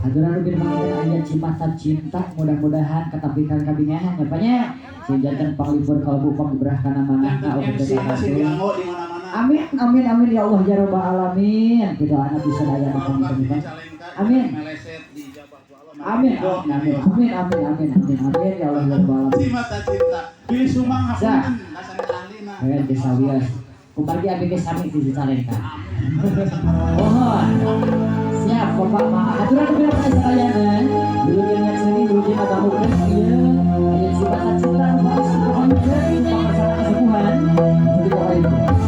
Hadirin lebih mengenai ayat cimata cinta mudah-mudahan ketampikan kabingahan ya Pak nya sinjarkan panglipur kalbu panggebrahkana manahna amin amin amin ya Allah ya rabbal alamin kita anak bisa daya makan amin amin amin amin amin amin amin amin ya Allah ya rabbal alamin cimata cinta pilih sumang hapunten rasane ahlina kayak desa wias kumpulki abg sami dicalengkan mohon siap bapak mah aturan kebiasaan sekalian dulu yang seni dulu kita kamu kan iya ayat cimata cinta harus Tuhan dari pasangan kesembuhan jadi pokoknya itu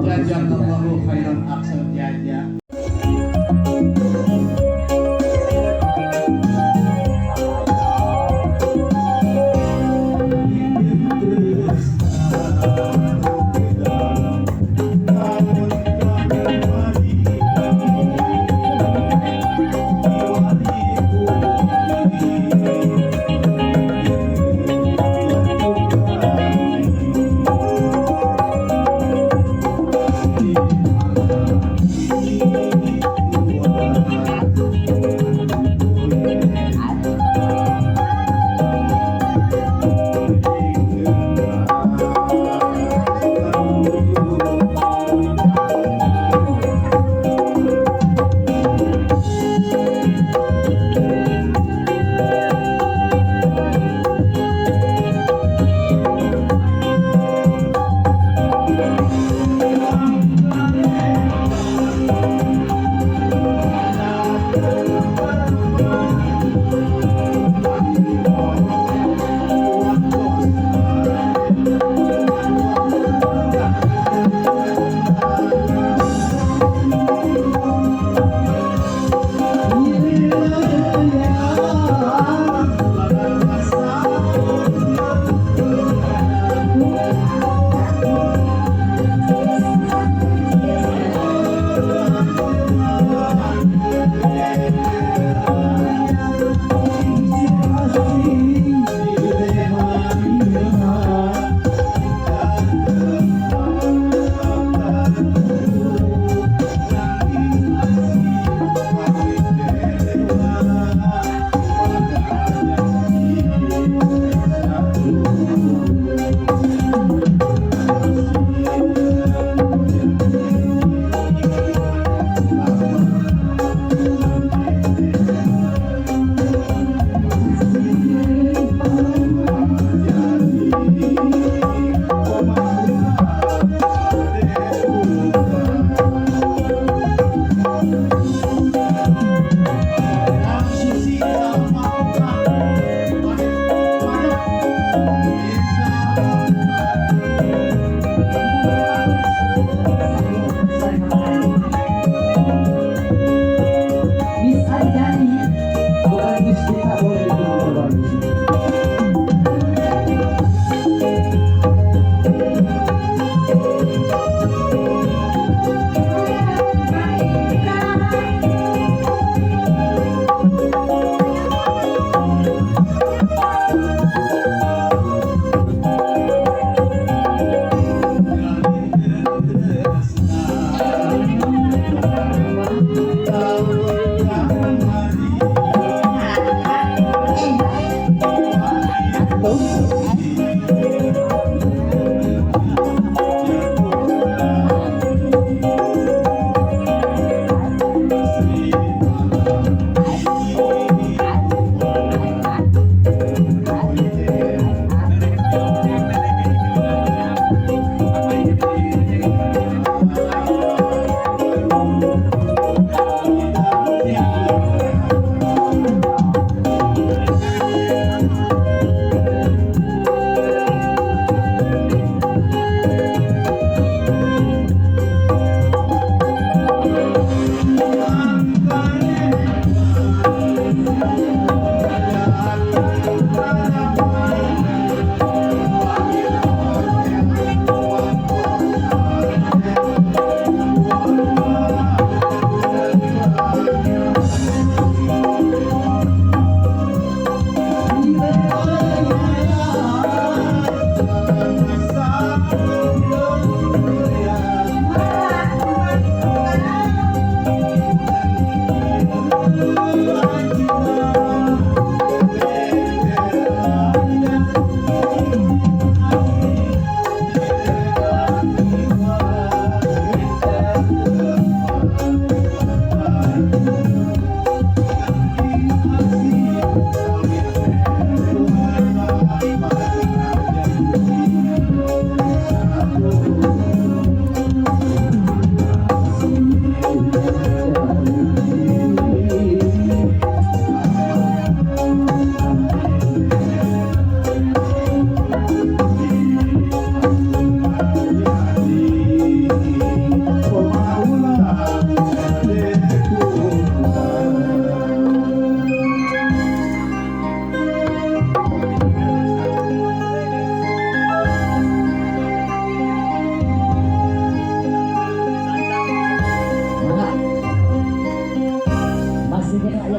Jazakallahu khairan aksan jaja.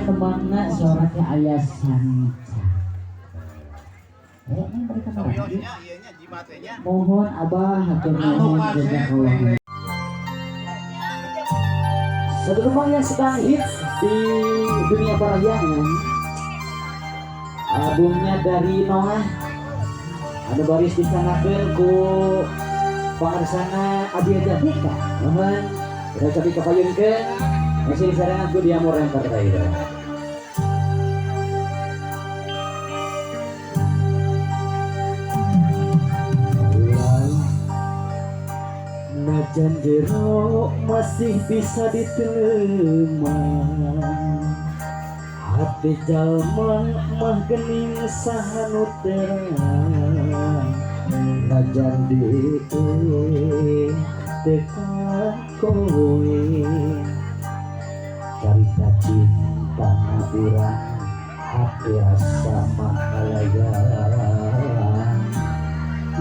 kembangna suratnya ayah sanca. Mereka mohon abah hatur nuhun jazakallah. Satu kembang yang sedang hits di dunia parayangan, albumnya dari Noah, anu baris disanakeun ku pangarsana Abi Jatika. Mohon kita cobi kapayunkeun masih disarangan ku di amor yang terbaik. Najan jero masih bisa diterima, hati jalma mah gening sahanu terang. Najan di teka kowe carita cinta urang hati rasa mahalayan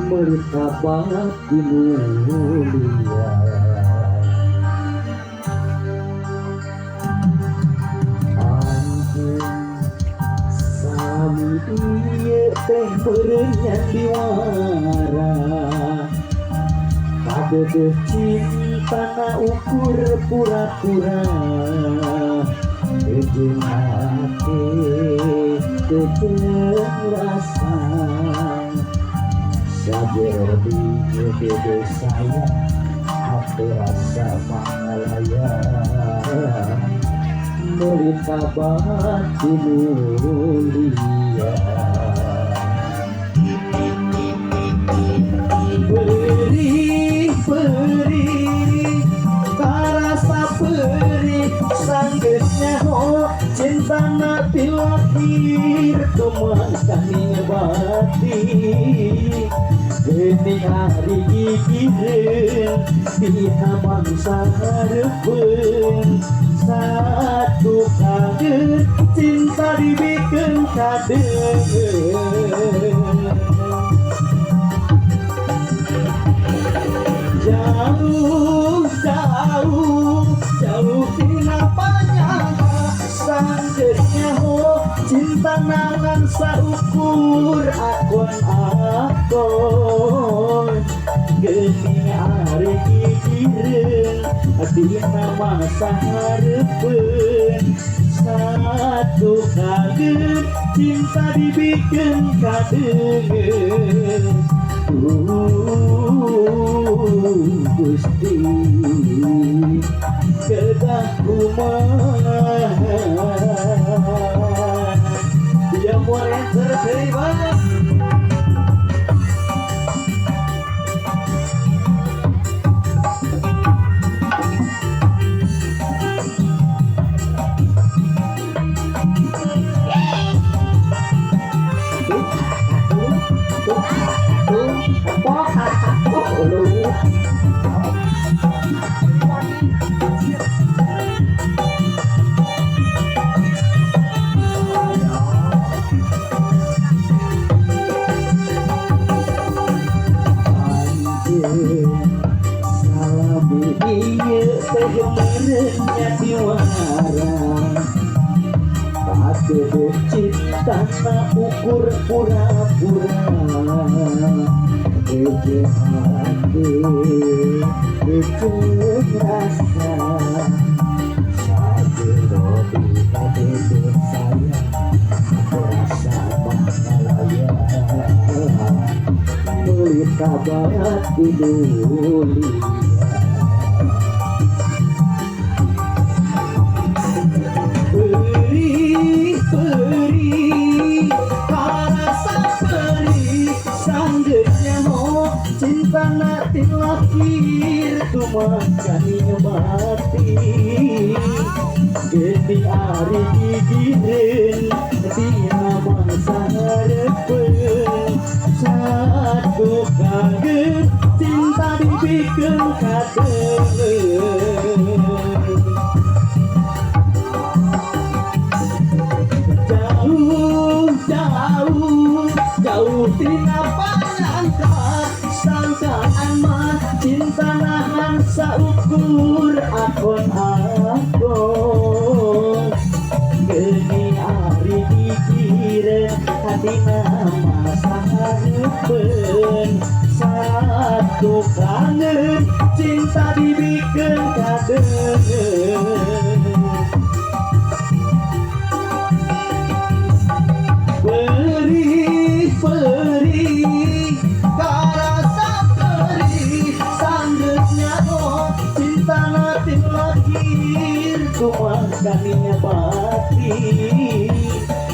mereka banget di mulia. Anjing sami ieu teh berenyang diwara, kadeuh cintana ukur pura-pura, ujung hati teu rasa. Sabar di hidup saya, hati rasa mangalaya, melita batin mulia. Perih, karasa perih, sanggeusnya ho cinta nabi lahir kumaha kaning batin. Geni hari gigireun dina bangsa hareupeun, satu kageut cinta dibikeun kadeung. Jauh tina panyangka, sanggeusnya ho cinta nangan saukur akon-akon. Geuning ari gigireun dina masa hareupkeun satu kagem cinta dibikin kadengeun Gusti kedah kumaha dia moren terima cinta tak ukur pura-pura Ece hati Ece rasa Satu roti kata saya Aku rasa makalaya Mulit kabarat di dunia cinta nanti lahir tumakaninya mati geti ari gigireun dina mangsa hareupkeun satu kagem cinta dibikeun kadengeun jauh tina panjangkan sangkaan mah cinta nahan saukur akon-akon geni ari dikireun hatina masa hareupkeun satu kangen cinta dibikeun kadengeun perih karasa perih sanggutnya cinta nanti lahir kumakaninya mati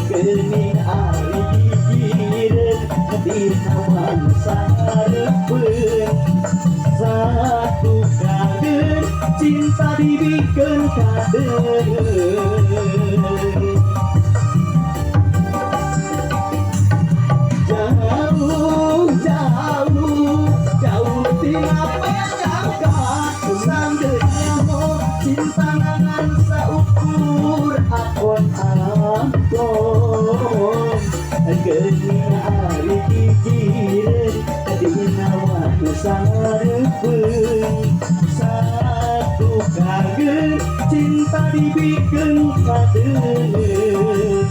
kening ari gigireun dina mangsa hareupkeun satu kagem cinta dibikeun kadengeun jauh tina panjangkan sanggeunya cinta nangan saukur akon-akon geuning ari gigireun dina mangsa hareupkeun satu kagem cinta dibikeun kadengeun